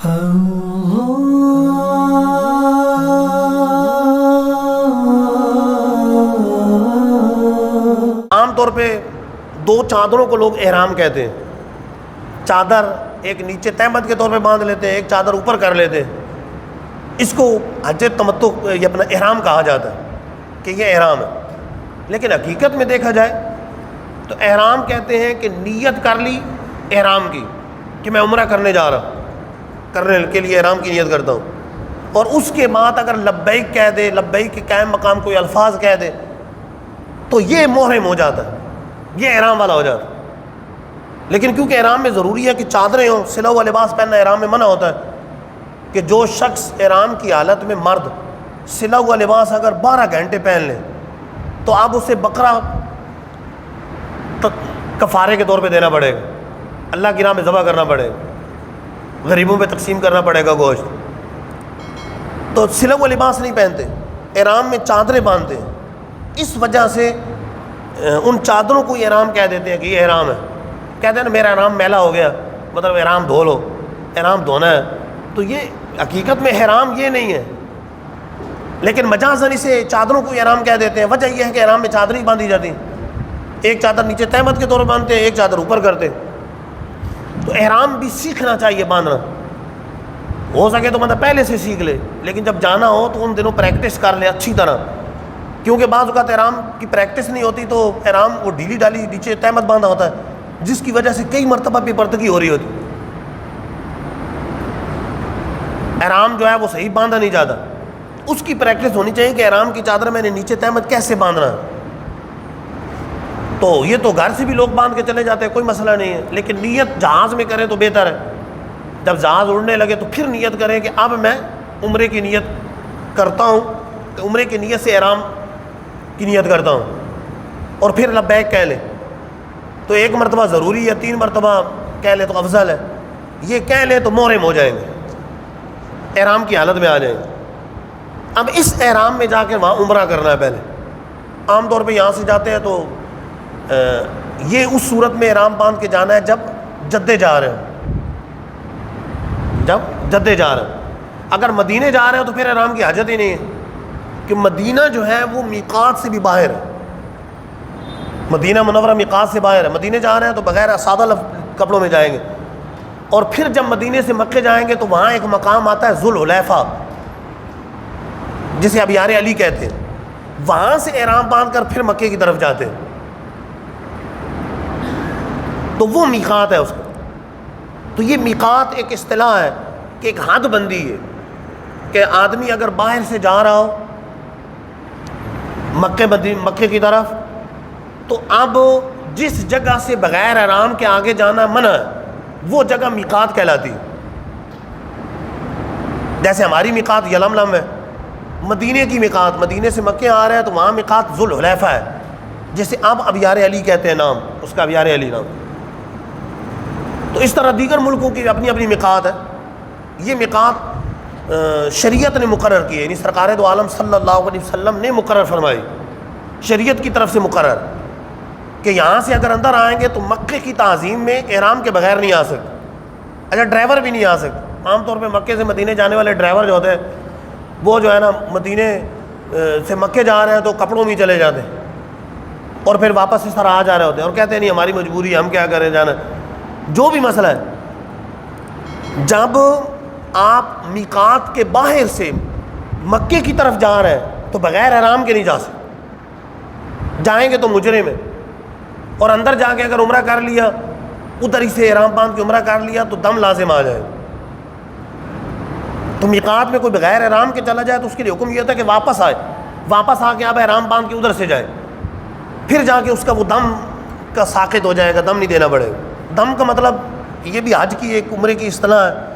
عام طور پہ دو چادروں کو لوگ احرام کہتے ہیں. چادر ایک نیچے تہمت کے طور پہ باندھ لیتے ہیں, ایک چادر اوپر کر لیتے ہیں. اس کو حج تمتع یہ اپنا احرام کہا جاتا ہے کہ یہ احرام ہے. لیکن حقیقت میں دیکھا جائے تو احرام کہتے ہیں کہ نیت کر لی احرام کی کہ میں عمرہ کرنے جا رہا ہوں, کرنے کے لیے احرام کی نیت کرتا ہوں, اور اس کے بعد اگر لبیک کہہ دے, لبیک کے قائم مقام کوئی الفاظ کہہ دے تو یہ محرم ہو جاتا ہے, یہ احرام والا ہو جاتا ہے. لیکن کیونکہ احرام میں ضروری ہے کہ چادریں ہوں, سلا ہوا لباس پہننا احرام میں منع ہوتا ہے کہ جو شخص احرام کی حالت میں مرد سلا ہوا لباس اگر 12 گھنٹے پہن لیں تو اب اسے بکرا کفارے کے طور پہ دینا پڑے گا, اللہ کی راہ میں ذبح کرنا پڑے گا, غریبوں پہ تقسیم کرنا پڑے گا گوشت. تو سلا ہوا لباس نہیں پہنتے, احرام میں چادریں باندھتے ہیں. اس وجہ سے ان چادروں کو یہ احرام کہہ دیتے ہیں کہ یہ احرام ہے. کہتے ہیں نا میرا احرام میلا ہو گیا, مطلب احرام دھو لو, احرام دھونا ہے. تو یہ حقیقت میں احرام یہ نہیں ہے, لیکن مجازاً اسے چادروں کو احرام کہہ دیتے ہیں. وجہ یہ ہے کہ احرام میں چادریں باندھی جاتی ہیں, ایک چادر نیچے تہمت کے طور پر باندھتے ہیں, ایک چادر اوپر کرتے ہیں. تو احرام بھی سیکھنا چاہیے باندھنا, ہو سکے تو بندہ پہلے سے سیکھ لے, لیکن جب جانا ہو تو ان دنوں پریکٹس کر لے اچھی طرح, کیونکہ بعض اوقات احرام کی پریکٹس نہیں ہوتی تو احرام وہ ڈھیلی ڈالی نیچے تہمت باندھا ہوتا ہے, جس کی وجہ سے کئی مرتبہ بے پردگی ہو رہی ہوتی. احرام جو ہے وہ صحیح باندھا نہیں جاتا, اس کی پریکٹس ہونی چاہیے کہ احرام کی چادر میں نے نیچے تہمت کیسے باندھنا ہے. تو یہ تو گھر سے بھی لوگ باندھ کے چلے جاتے ہیں, کوئی مسئلہ نہیں ہے, لیکن نیت جہاز میں کریں تو بہتر ہے. جب جہاز اڑنے لگے تو پھر نیت کریں کہ اب میں عمرے کی نیت کرتا ہوں, عمرے کی نیت سے احرام کی نیت کرتا ہوں, اور پھر لبیک کہہ لیں. تو ایک مرتبہ ضروری ہے, 3 مرتبہ کہہ لیں تو افضل ہے. یہ کہہ لیں تو محرم ہو جائیں گے, احرام کی حالت میں آ جائیں گے. اب اس احرام میں جا کے وہاں عمرہ کرنا ہے. پہلے عام طور پہ یہاں سے جاتے ہیں تو یہ اس صورت میں احرام باندھ کے جانا ہے جب جدے جا رہے ہوں, جب جدے جا رہے ہوں. اگر مدینے جا رہے ہو تو پھر احرام کی حاجت ہی نہیں ہے, کہ مدینہ جو ہے وہ میقات سے بھی باہر ہے, مدینہ منورہ میقات سے باہر ہے. مدینے جا رہے ہیں تو بغیر سادہ کپڑوں میں جائیں گے, اور پھر جب مدینے سے مکے جائیں گے تو وہاں ایک مقام آتا ہے ذوالحلیفہ, جسے ابیار علی کہتے ہیں. وہاں سے احرام باندھ کر پھر مکے کی طرف جاتے ہیں, تو وہ میقات ہے اس کا. تو یہ میقات ایک اصطلاح ہے کہ ایک حد بندی ہے کہ آدمی اگر باہر سے جا رہا ہو مکے کی طرف, تو اب جس جگہ سے بغیر احرام کے آگے جانا منع ہے وہ جگہ میقات کہلاتی ہے. جیسے ہماری میقات یلملم ہے, مدینے کی میقات, مدینے سے مکے آ رہے ہیں تو وہاں میقات ذوالحلیفہ ہے, جیسے اب ابیار علی کہتے ہیں نام, اس کا ابیار علی نام. تو اس طرح دیگر ملکوں کی اپنی اپنی میقات ہے. یہ میقات شریعت نے مقرر کی ہے, یعنی سرکار دو عالم صلی اللہ علیہ وسلم نے مقرر فرمائی, شریعت کی طرف سے مقرر, کہ یہاں سے اگر اندر آئیں گے تو مکے کی تعظیم میں احرام کے بغیر نہیں آ سکتے. اچھا ڈرائیور بھی نہیں آ سکتے. عام طور پہ مکے سے مدینے جانے والے ڈرائیور جو ہوتے ہیں وہ جو ہے نا مدینے سے مکے جا رہے ہیں تو کپڑوں میں چلے جاتے ہیں, اور پھر واپس اس طرح آ جا رہے ہوتے ہیں, اور کہتے ہیں نہیں ہماری مجبوری ہے, ہم کیا کریں جانا. جو بھی مسئلہ ہے, جب آپ میقات کے باہر سے مکے کی طرف جا رہے ہیں تو بغیر احرام کے نہیں جا سکتے. جائیں گے تو مجرم ہے, اور اندر جا کے اگر عمرہ کر لیا, ادھر ہی سے احرام باندھ کے عمرہ کر لیا تو دم لازم آ جائے. تو میقات میں کوئی بغیر احرام کے چلا جائے تو اس کے لیے حکم یہ ہوتا ہے کہ واپس آئے, واپس آ کے آپ احرام باندھ کے ادھر سے جائیں, پھر جا کے اس کا وہ دم کا ساقط ہو جائے گا, دم نہیں دینا پڑے گا. دم کا مطلب یہ بھی حج کی ایک عمرے کی اصطلاح ہے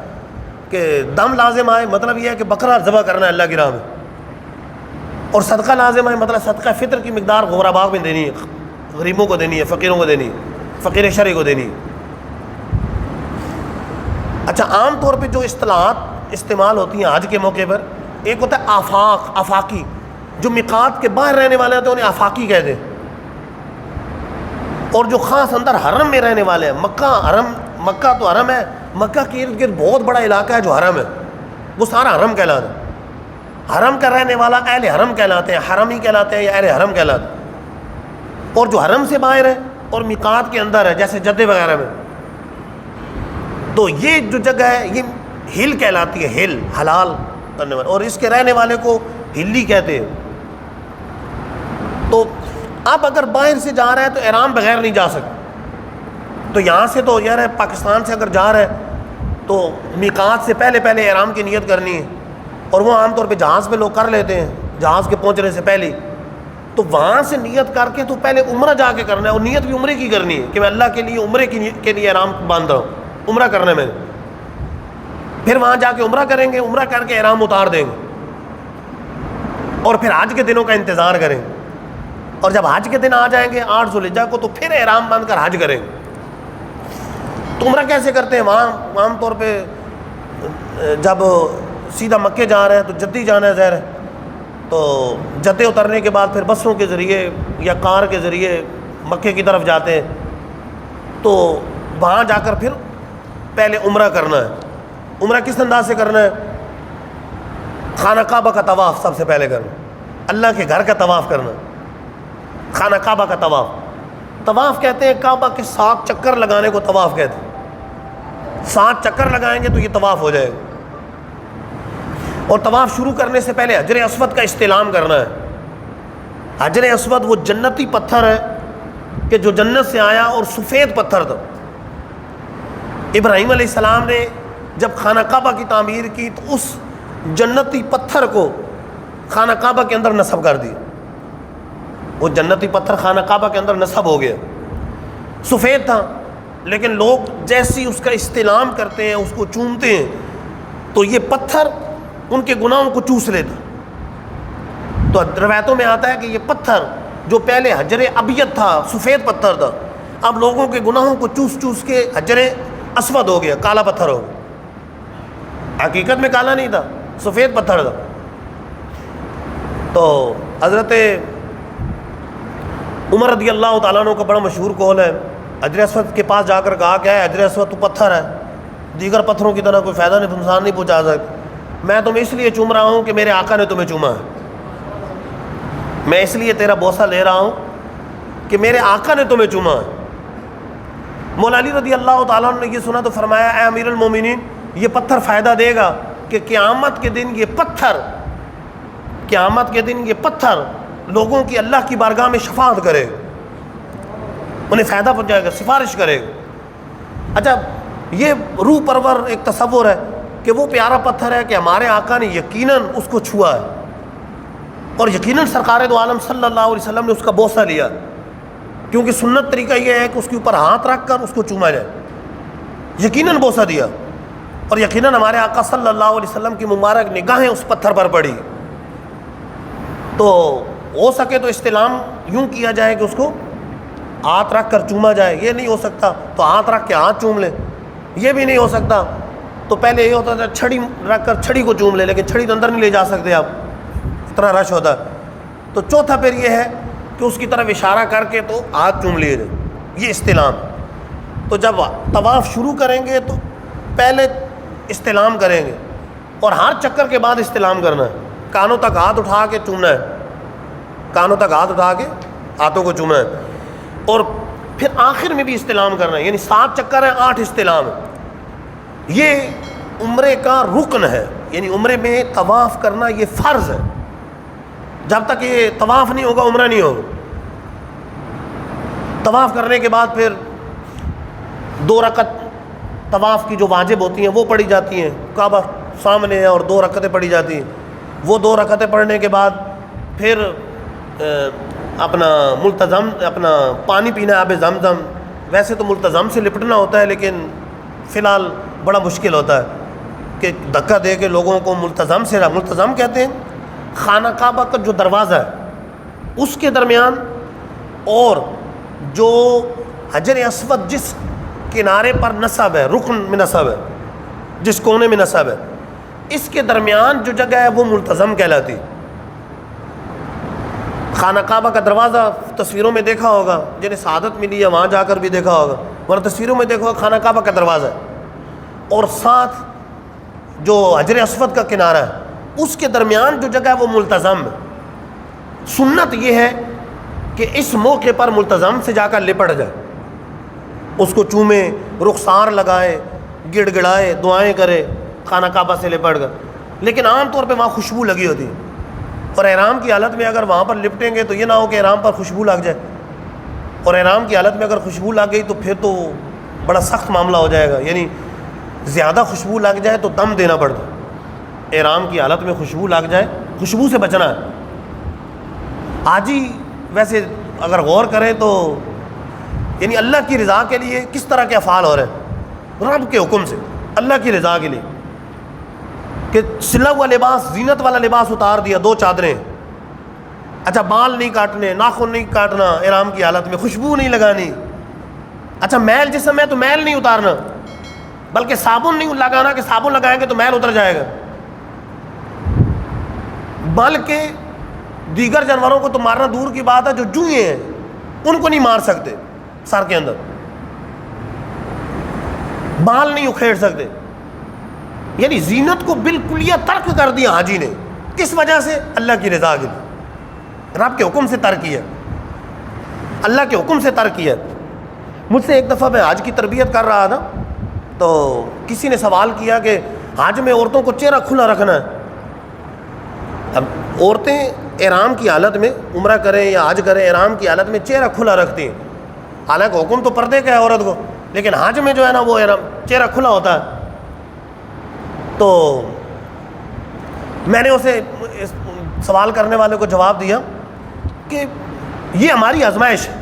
کہ دم لازم آئے, مطلب یہ ہے کہ بکرا ذبح کرنا ہے اللہ کی راہ میں, اور صدقہ لازم آئے, مطلب صدقہ فطر کی مقدار غرباء میں دینی ہے, غریبوں کو دینی ہے, فقیروں کو دینی ہے, فقیر شرعی کو دینی ہے. اچھا عام طور پہ جو اصطلاحات استعمال ہوتی ہیں حج کے موقع پر, ایک ہوتا ہے آفاق, آفاقی, جو میقات کے باہر رہنے والے ہوتے ہیں انہیں آفاقی کہتے ہیں, اور جو خاص اندر حرم میں رہنے والے ہیں, مکہ تو حرم ہے, مکہ کے ارد گرد بہت بڑا علاقہ ہے جو حرم ہے، وہ سارا حرم کہلاتا ہے۔ حرم کا رہنے والا اہل حرم کہلاتے ہیں، حرمی کہلاتے ہیں یا اہل حرم کہلاتے ہیں۔ اور جو حرم سے باہر ہے اور میقات کے اندر ہے جیسے جدے وغیرہ میں، تو یہ جو جگہ ہے یہ ہل کہلاتی ہے، ہل حلال کرنے والا، اور اس کے رہنے والے کو ہلی کہتے ہیں۔ تو اب اگر باہر سے جا رہا ہے تو احرام بغیر نہیں جا سکتا، تو یہاں سے تو یار پاکستان سے اگر جا رہا ہے تو میقات سے پہلے احرام کی نیت کرنی ہے، اور وہ عام طور پہ جہاز پہ لوگ کر لیتے ہیں جہاز کے پہنچنے سے پہلے، تو وہاں سے نیت کر کے تو پہلے عمرہ جا کے کرنا ہے، اور نیت بھی عمرے کی کرنی ہے کہ میں اللہ کے لیے عمرے کے لیے احرام باندھ رہا ہوں، عمرہ کرنا ہے میں نے۔ پھر وہاں جا کے عمرہ کریں گے، عمرہ کر کے احرام اتار دیں گے، اور پھر حج کے دنوں کا انتظار کریں گے، اور جب حج کے دن آ جائیں گے 8 ذوالحجہ کو تو پھر احرام باندھ کر حج کریں گے۔ تو عمرہ کیسے کرتے ہیں؟ وہاں عام طور پہ جب سیدھا مکے جا رہے ہیں تو جدی جانا ہے ظاہر ہے، تو جدے اترنے کے بعد پھر بسوں کے ذریعے یا کار کے ذریعے مکے کی طرف جاتے ہیں، تو وہاں جا کر پھر پہلے عمرہ کرنا ہے۔ عمرہ کس انداز سے کرنا ہے؟ خانہ کعبہ کا طواف سب سے پہلے کرنا، اللہ کے گھر کا طواف کرنا، خانہ کعبہ کا طواف۔ طواف کہتے ہیں کعبہ کے 7 چکر لگانے کو طواف کہتے ہیں، 7 چکر لگائیں گے تو یہ طواف ہو جائے گا۔ اور طواف شروع کرنے سے پہلے حجر اسود کا استلام کرنا ہے۔ حجر اسود وہ جنتی پتھر ہے کہ جو جنت سے آیا اور سفید پتھر تھا۔ ابراہیم علیہ السلام نے جب خانہ کعبہ کی تعمیر کی تو اس جنتی پتھر کو خانہ کعبہ کے اندر نصب کر دیا، وہ جنتی پتھر خانہ کعبہ کے اندر نصب ہو گیا۔ سفید تھا، لیکن لوگ جیسی اس کا استلام کرتے ہیں، اس کو چومتے ہیں، تو یہ پتھر ان کے گناہوں کو چوس لیتا۔ تو روایتوں میں آتا ہے کہ یہ پتھر جو پہلے حجر ابیض تھا، سفید پتھر تھا، اب لوگوں کے گناہوں کو چوس چوس کے حجر اسود ہو گیا، کالا پتھر ہو گیا۔ حقیقت میں کالا نہیں تھا، سفید پتھر تھا۔ تو حضرت عمر رضی اللہ تعالیٰ عنہ کا بڑا مشہور قول ہے، حجر اسود کے پاس جا کر کہا کیا ہے، حجر اسود تو پتھر ہے، دیگر پتھروں کی طرح کوئی فائدہ نہیں، نقصان نہیں پہنچا سکتا، میں تمہیں اس لیے چوم رہا ہوں کہ میرے آقا نے تمہیں چوما ہے، میں اس لیے تیرا بوسہ لے رہا ہوں کہ میرے آقا نے تمہیں چوما ہے۔ مولا علی رضی اللہ تعالیٰ عنہ نے یہ سنا تو فرمایا، اے امیر المومنین، یہ پتھر فائدہ دے گا کہ قیامت کے دن یہ پتھر لوگوں کی اللہ کی بارگاہ میں شفاعت کرے گا، انہیں فائدہ پہنچائے گا، سفارش کرے گا۔ اچھا، یہ روح پرور ایک تصور ہے کہ وہ پیارا پتھر ہے کہ ہمارے آقا نے یقیناً اس کو چھوا ہے، اور یقیناً سرکار دو عالم صلی اللہ علیہ وسلم نے اس کا بوسہ لیا، کیونکہ سنت طریقہ یہ ہے کہ اس کے اوپر ہاتھ رکھ کر اس کو چوما جائے، یقیناً بوسہ دیا، اور یقیناً ہمارے آقا صلی اللہ علیہ وسلم کی مبارک نگاہیں اس پتھر پر پڑی۔ تو ہو سکے تو استلام یوں کیا جائے کہ اس کو ہاتھ رکھ کر چوما جائے، یہ نہیں ہو سکتا تو ہاتھ رکھ کے ہاتھ چوم لے، یہ بھی نہیں ہو سکتا تو پہلے یہ ہوتا تھا چھڑی رکھ کر چھڑی کو چوم لے، لیکن چھڑی تو اندر نہیں لے جا سکتے آپ، اتنا رش ہوتا ہے۔ تو چوتھا پھر یہ ہے کہ اس کی طرف اشارہ کر کے تو ہاتھ چوم لیے جائے، یہ استلام۔ تو جب طواف شروع کریں گے تو پہلے استلام کریں گے، اور ہر چکر کے بعد استلام کرنا ہے، کانوں تک ہاتھ اٹھا کے چومنا ہے، کانوں تک ہاتھ اٹھا کے ہاتھوں کو چومنا ہے، اور پھر آخر میں بھی استلام کرنا ہے، یعنی 7 چکر ہیں، 8 استلام ہے۔ یہ عمرے کا رکن ہے، یعنی عمرے میں طواف کرنا یہ فرض ہے، جب تک یہ طواف نہیں ہوگا عمرہ نہیں ہوگا۔ طواف کرنے کے بعد پھر 2 رکعت طواف کی جو واجب ہوتی ہیں وہ پڑھی جاتی ہیں، کعبہ سامنے ہے اور 2 رکعتیں پڑھی جاتی ہیں، وہ 2 رکعتیں پڑھنے کے بعد پھر اپنا ملتزم پانی پینا، آب زمزم۔ ویسے تو ملتزم سے لپٹنا ہوتا ہے، لیکن فی الحال بڑا مشکل ہوتا ہے کہ دھکا دے کے لوگوں کو ملتزم کہتے ہیں خانہ کعبہ کا جو دروازہ ہے اس کے درمیان اور جو حجر اسود جس کنارے پر نصب ہے، رکن میں نصب ہے، جس کونے میں نصب ہے، اس کے درمیان جو جگہ ہے وہ ملتزم کہلاتی۔ خانہ کعبہ کا دروازہ تصویروں میں دیکھا ہوگا، جنہیں سعادت ملی ہے وہاں جا کر بھی دیکھا ہوگا، ورنہ تصویروں میں دیکھو خانہ کعبہ کا دروازہ ہے، اور ساتھ جو حجر اسود کا کنارہ ہے اس کے درمیان جو جگہ ہے وہ ملتزم ہے. سنت یہ ہے کہ اس موقع پر ملتزم سے جا کر لپٹ جائے, اس کو چومے, رخسار لگائے, گڑ گڑائے, دعائیں کرے, خانہ کعبہ سے لپٹ گئے. لیکن عام طور پہ وہاں خوشبو لگی ہوتی ہے, اور احرام کی حالت میں اگر وہاں پر لپٹیں گے تو یہ نہ ہو کہ احرام پر خوشبو لگ جائے, اور احرام کی حالت میں اگر خوشبو لگ گئی تو پھر تو بڑا سخت معاملہ ہو جائے گا. یعنی زیادہ خوشبو لگ جائے تو دم دینا پڑتا ہے. احرام کی حالت میں خوشبو لگ جائے, خوشبو سے بچنا ہے. حاجی ویسے اگر غور کریں تو یعنی اللہ کی رضا کے لیے کس طرح کے افعال ہو رہے ہیں, رب کے حکم سے اللہ کی رضا کے لیے, کہ سلا ہوا لباس, زینت والا لباس اتار دیا, 2 چادریں, اچھا بال نہیں کاٹنے, ناخن نہیں کاٹنا احرام کی حالت میں, خوشبو نہیں لگانی, اچھا میل جسم ہے تو میل نہیں اتارنا, بلکہ صابن نہیں لگانا کہ صابن لگائیں گے تو میل اتر جائے گا, بلکہ دیگر جانوروں کو تو مارنا دور کی بات ہے, جو جوئیں ہیں ان کو نہیں مار سکتے, سر کے اندر بال نہیں اکھیڑ سکتے. یعنی زینت کو بالکل یہ ترک کر دیا حاجی نے. کس وجہ سے؟ اللہ کی رضا کے لیے, رب کے حکم سے ترک کیا, اللہ کے حکم سے ترک کیا. مجھ سے ایک دفعہ میں حج کی تربیت کر رہا تھا تو کسی نے سوال کیا کہ حج میں عورتوں کو چہرہ کھلا رکھنا ہے. اب عورتیں احرام کی حالت میں عمرہ کریں یا حج کریں, احرام کی حالت میں چہرہ کھلا رکھتی ہیں, حالانکہ حکم تو پردے کا ہے عورت کو, لیکن حج میں جو ہے نا وہ چہرہ کھلا ہوتا ہے. تو میں نے اسے سوال کرنے والے کو جواب دیا کہ یہ ہماری آزمائش ہے,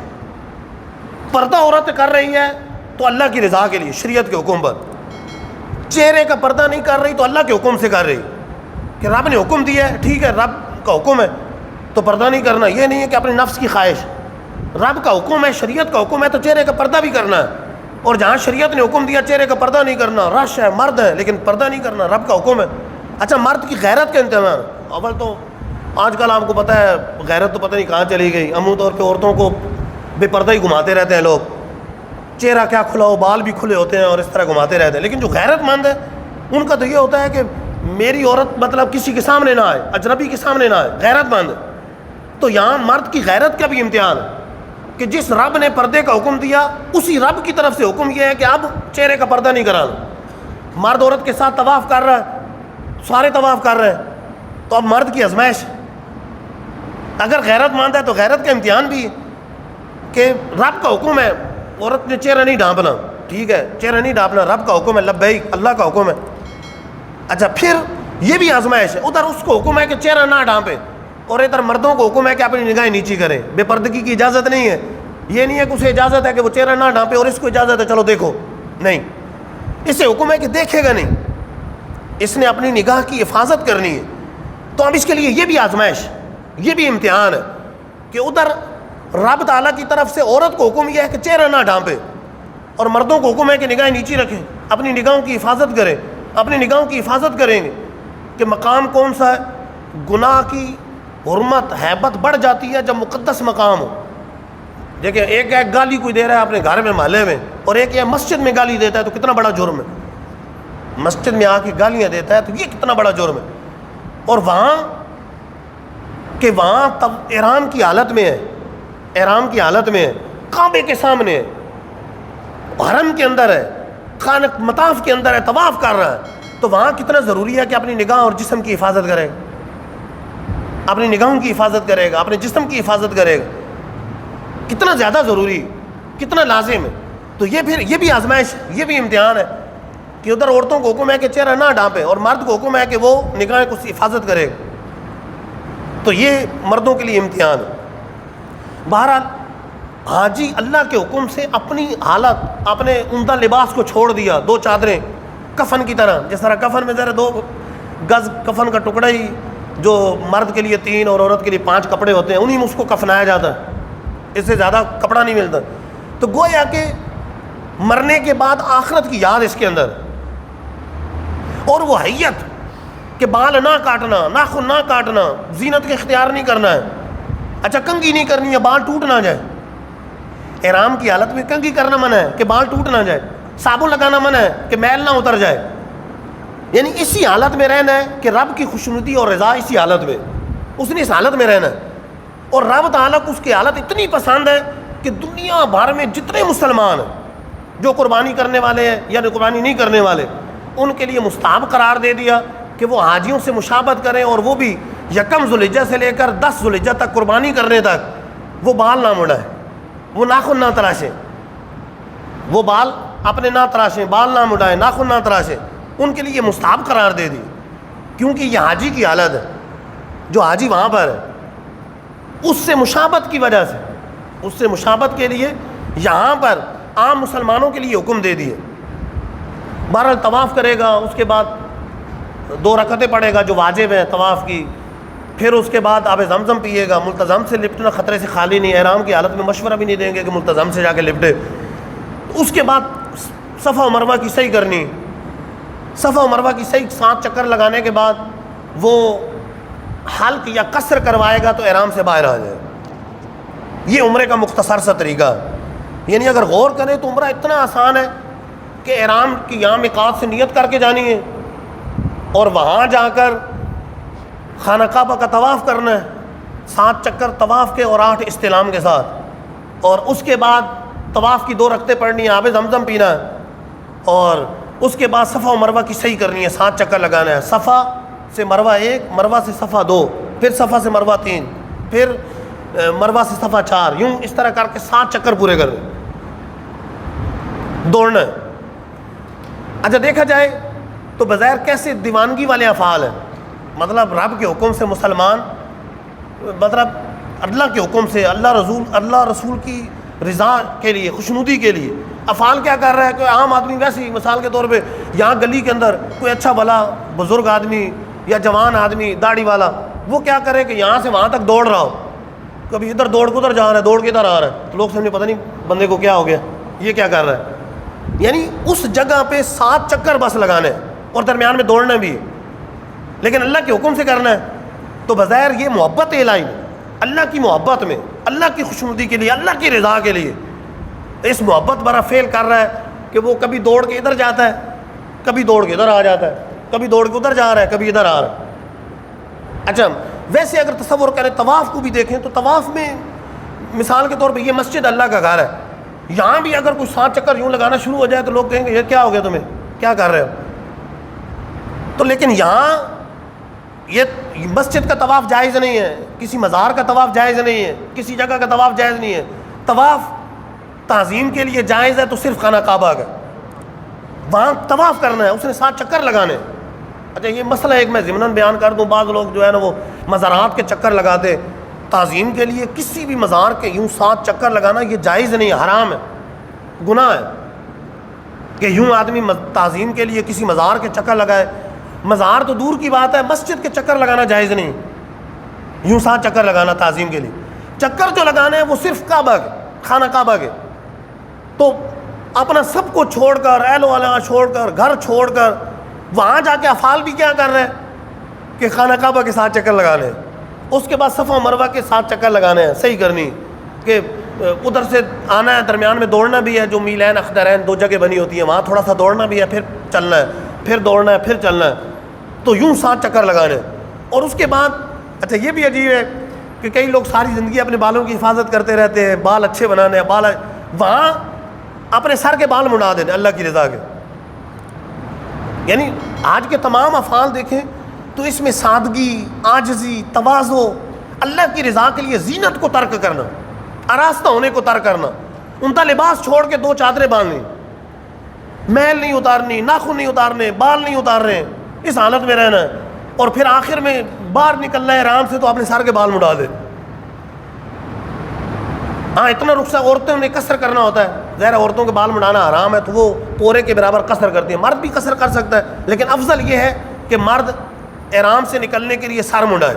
پردہ عورت کر رہی ہے تو اللہ کی رضا کے لیے, شریعت کے حکم پر, چہرے کا پردہ نہیں کر رہی تو اللہ کے حکم سے کر رہی, کہ رب نے حکم دیا ہے, ٹھیک ہے رب کا حکم ہے تو پردہ نہیں کرنا. یہ نہیں ہے کہ اپنے نفس کی خواہش, رب کا حکم ہے, شریعت کا حکم ہے تو چہرے کا پردہ بھی کرنا ہے. اور جہاں شریعت نے حکم دیا چہرے کا پردہ نہیں کرنا, رش ہے, مرد ہے لیکن پردہ نہیں کرنا, رب کا حکم ہے. اچھا مرد کی غیرت کا امتحان, اول تو آج کل آپ کو پتہ ہے غیرت تو پتہ نہیں کہاں چلی گئی, عمومی طور پہ عورتوں کو بے پردہ ہی گھماتے رہتے ہیں لوگ, چہرہ کیا کھلا ہو, بال بھی کھلے ہوتے ہیں اور اس طرح گھماتے رہتے ہیں. لیکن جو غیرت مند ہے ان کا تو یہ ہوتا ہے کہ میری عورت مطلب کسی کے سامنے نہ آئے, اجنبی کے سامنے نہ آئے, غیرت مند. تو یہاں مرد کی غیرت کا بھی امتحان ہے کہ جس رب نے پردے کا حکم دیا اسی رب کی طرف سے حکم یہ ہے کہ اب چہرے کا پردہ نہیں کرانا. مرد عورت کے ساتھ طواف کر رہا ہے, سارے طواف کر رہے ہیں, تو اب مرد کی آزمائش, اگر غیرت مند ہے تو غیرت کا امتحان بھی ہے کہ رب کا حکم ہے, عورت نے چہرہ نہیں ڈھانپنا, ٹھیک ہے چہرہ نہیں ڈھانپنا, رب کا حکم ہے, لبیک اللہ کا حکم ہے. اچھا پھر یہ بھی آزمائش ہے, ادھر اس کو حکم ہے کہ چہرہ نہ ڈھانپے, اور ادھر مردوں کو حکم ہے کہ اپنی نگاہیں نیچی کریں. بے پردگی کی اجازت نہیں ہے, یہ نہیں ہے کہ اسے اجازت ہے کہ وہ چہرہ نہ ڈھانپے اور اس کو اجازت ہے چلو دیکھو, نہیں, اسے حکم ہے کہ دیکھے گا نہیں, اس نے اپنی نگاہ کی حفاظت کرنی ہے. تو اب اس کے لیے یہ بھی آزمائش, یہ بھی امتحان ہے کہ ادھر رب تعالیٰ کی طرف سے عورت کو حکم یہ ہے کہ چہرہ نہ ڈھانپے, اور مردوں کو حکم ہے کہ نگاہیں نیچی رکھیں, اپنی نگاہوں کی حفاظت کریں. اپنی نگاہوں کی حفاظت کریں گے کہ مقام کون سا ہے, گناہ کی حرمت حیبت بڑھ جاتی ہے جب مقدس مقام ہو. دیکھیں ایک گالی کوئی دے رہا ہے اپنے گھر میں محلے میں, اور ایک یہ مسجد میں گالی دیتا ہے تو کتنا بڑا جرم ہے, مسجد میں آ کے گالیاں دیتا ہے تو یہ کتنا بڑا جرم ہے. اور وہاں تب احرام کی حالت میں ہے, احرام کی حالت میں ہے, کعبے کے سامنے ہے, حرم کے اندر ہے, خانہ مطاف کے اندر ہے, طواف کر رہا ہے, تو وہاں کتنا ضروری ہے کہ اپنی نگاہ اور جسم کی حفاظت کرے, اپنی نگاہوں کی حفاظت کرے گا, اپنے جسم کی حفاظت کرے گا. کتنا زیادہ ضروری, کتنا لازم ہے. تو یہ بھی آزمائش, یہ بھی امتحان ہے کہ ادھر عورتوں کو حکم ہے کہ چہرہ نہ ڈھانپے اور مرد کو حکم ہے کہ وہ نگاہیں کو حفاظت کرے گا. تو یہ مردوں کے لیے امتحان ہے. بہرحال حاجی اللہ کے حکم سے اپنی حالت, اپنے عمدہ لباس کو چھوڑ دیا, 2 چادریں کفن کی طرح, جس طرح کفن میں ذرا 2 گز کفن کا ٹکڑا ہی جو مرد کے لیے 3 اور عورت کے لیے 5 کپڑے ہوتے ہیں, انہی میں اس کو کفنایا جاتا ہے, اس سے زیادہ کپڑا نہیں ملتا. تو گویا کہ مرنے کے بعد آخرت کی یاد اس کے اندر, اور وہ حیت کہ بال نہ کاٹنا, ناخن نہ کاٹنا, زینت کا اختیار نہیں کرنا ہے, اچھا کنگھی نہیں کرنی ہے بال ٹوٹ نہ جائے. احرام کی حالت میں کنگھی کرنا منع ہے کہ بال ٹوٹ نہ جائے. صابن لگانا منع ہے کہ میل نہ اتر جائے. یعنی اسی حالت میں رہنا ہے کہ رب کی خوشنودی اور رضا اسی حالت میں, اس نے اس حالت میں رہنا ہے. اور رب تعالیٰ کو اس کی حالت اتنی پسند ہے کہ دنیا بھر میں جتنے مسلمان ہیں جو قربانی کرنے والے ہیں یا قربانی نہیں کرنے والے, ان کے لیے مستحب قرار دے دیا کہ وہ حاجیوں سے مشابہت کریں, اور وہ بھی یکم ذوالحجہ سے لے کر 10 ذوالحجہ تک قربانی کرنے تک وہ بال نہ مڑائیں, وہ ناخن نہ تراشیں, وہ بال اپنے نہ تراشیں, بال نہ مڑائیں, ناخن نہ تراشیں. ان کے لیے یہ مستحب قرار دے دی, کیونکہ یہ حاجی کی حالت ہے. جو حاجی وہاں پر ہے اس سے مشابہت کی وجہ سے, اس سے مشابہت کے لیے یہاں پر عام مسلمانوں کے لیے حکم دے دیے. بہرحال طواف کرے گا, اس کے بعد 2 رکعتیں پڑھے گا جو واجب ہیں طواف کی, پھر اس کے بعد آب زمزم پیے گا. ملتزم سے لپٹنا خطرے سے خالی نہیں, احرام کی حالت میں مشورہ بھی نہیں دیں گے کہ ملتزم سے جا کے لپٹے. اس کے بعد صفا و مروہ کی صحیح کرنی, صفا و مروہ کی صحیح 7 چکر لگانے کے بعد وہ حلق یا قصر کروائے گا تو احرام سے باہر آ جائے. یہ عمرے کا مختصر سا طریقہ ہے. یعنی اگر غور کریں تو عمرہ اتنا آسان ہے کہ احرام کی یہاں میقات سے نیت کر کے جانی ہے, اور وہاں جا کر خانہ کعبہ کا طواف کرنا ہے 7 چکر طواف کے اور 8 استلام کے ساتھ, اور اس کے بعد طواف کی 2 رکعتیں پڑھنی ہے, آب زمزم پینا ہے, اور اس کے بعد صفا و مروہ کی صحیح کرنی ہے, 7 چکر لگانا ہے. صفا سے مروہ 1, مروہ سے صفا 2, پھر صفا سے مروہ 3, پھر مروہ سے صفا 4, یوں اس طرح کر کے 7 چکر پورے کرنے, دوڑنا ہے. اچھا دیکھا جائے تو بظاہر کیسے دیوانگی والے افعال ہیں, مطلب رب کے حکم سے مسلمان, مطلب اللہ کے حکم سے اللہ رسول کی رضا کے لیے, خوشنودی کے لیے افعال کیا کر رہا ہے. کہ عام آدمی ویسے ہی مثال کے طور پہ یہاں گلی کے اندر کوئی اچھا بھلا بزرگ آدمی یا جوان آدمی داڑھی والا, وہ کیا کرے کہ یہاں سے وہاں تک دوڑ رہا ہو, کبھی ادھر دوڑ کے ادھر جا رہا ہے, دوڑ کے ادھر آ رہا ہے, تو لوگ سمجھے پتہ نہیں بندے کو کیا ہو گیا, یہ کیا کر رہا ہے. یعنی اس جگہ پہ 7 چکر بس لگانے اور درمیان میں دوڑنا بھی, لیکن اللہ کے حکم سے کرنا ہے. تو بظاہر یہ محبت الہی, اللہ کی محبت میں, اللہ کی خوشنودی کے لیے, اللہ کی رضا کے لیے اس محبت برا فیل کر رہا ہے کہ وہ کبھی دوڑ کے ادھر جاتا ہے, کبھی دوڑ کے ادھر آ جاتا ہے, کبھی دوڑ کے ادھر جا رہا ہے, کبھی ادھر آ رہا ہے. اچھا ویسے اگر تصور کریں طواف کو بھی دیکھیں تو طواف میں مثال کے طور پہ یہ مسجد اللہ کا گھر ہے, یہاں بھی اگر کوئی 7 چکر یوں لگانا شروع ہو جائے تو لوگ کہیں گے یہ کیا ہو گیا تمہیں, کیا کر رہے ہو. تو لیکن یہاں یہ مسجد کا طواف جائز نہیں ہے, کسی مزار کا طواف جائز نہیں ہے, کسی جگہ کا طواف جائز نہیں ہے. طواف تعظیم کے لیے جائز ہے تو صرف خانہ کعبہ کا, وہاں طواف کرنا ہے, اس نے 7 چکر لگانے. اچھا یہ مسئلہ ایک میں ضمناً بیان کر دوں, بعض لوگ جو ہے نا وہ مزارات کے چکر لگاتے تعظیم کے لیے. کسی بھی مزار کے یوں 7 چکر لگانا یہ جائز نہیں ہے, حرام ہے, گناہ ہے کہ یوں آدمی تعظیم کے لیے کسی مزار کے چکر لگائے. مزار تو دور کی بات ہے, مسجد کے چکر لگانا جائز نہیں, یوں 7 چکر لگانا تعظیم کے لیے. چکر جو لگانے ہیں وہ صرف کعبہ کے, خانہ کعبہ کے. تو اپنا سب کو چھوڑ کر, اہل و عیال چھوڑ کر, گھر چھوڑ کر وہاں جا کے افعال بھی کیا کر رہے ہیں کہ خانہ کعبہ کے 7 چکر لگانے ہیں. اس کے بعد صفا و مروہ کے 7 چکر لگانے ہیں, صحیح کرنی کہ ادھر سے آنا ہے, درمیان میں دوڑنا بھی ہے, جو میلین اخدرین 2 جگہ بنی ہوتی ہیں وہاں تھوڑا سا دوڑنا بھی ہے, پھر چلنا ہے, پھر دوڑنا ہے, پھر چلنا ہے. تو یوں 7 چکر لگانے. اور اس کے بعد اچھا یہ بھی عجیب ہے کہ کئی لوگ ساری زندگی اپنے بالوں کی حفاظت کرتے رہتے ہیں, بال اچھے بنانے ہیں, وہاں اپنے سر کے بال مڑا دینے اللہ کی رضا کے. یعنی آج کے تمام افعال دیکھیں تو اس میں سادگی, عاجزی, تواضع, اللہ کی رضا کے لیے زینت کو ترک کرنا, آراستہ ہونے کو ترک کرنا, عمدہ لباس چھوڑ کے 2 چادریں باندھنی, میل نہیں اتارنی, ناخن نہیں اتارنے, بال نہیں اتارنے, اس حالت میں رہنا ہے. اور پھر آخر میں باہر نکلنا ہے آرام سے تو اپنے سر کے بال مڑا دے. ہاں اتنا رخصہ عورتوں نے قصر کرنا ہوتا ہے, ظاہر عورتوں کے بال مڑانا حرام ہے تو وہ پورے کے برابر قصر کرتی ہیں. مرد بھی قصر کر سکتا ہے, لیکن افضل یہ ہے کہ مرد احرام سے نکلنے کے لیے سر مڑائے,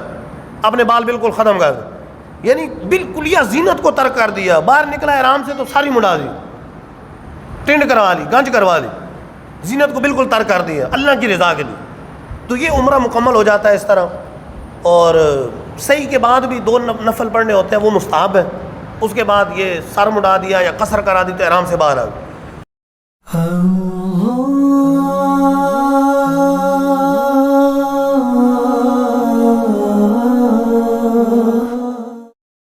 اپنے بال بالکل ختم کر دے. یعنی بالکل یہ زینت کو ترک کر دیا, باہر نکلا احرام سے تو ساری مڑا دی, ٹنڈ کروا لی, گنج کروا لی, زینت کو بالکل ترک کر دیا اللہ کی رضا کے لیے. تو یہ عمرہ مکمل ہو جاتا ہے اس طرح. اور صحیح کے بعد بھی 2 نفل پڑھنے ہوتے ہیں, وہ مستحب ہے. اس کے بعد یہ سر مڑا دیا یا قصر کرا دی تو احرام سے باہر آ گئے. Oh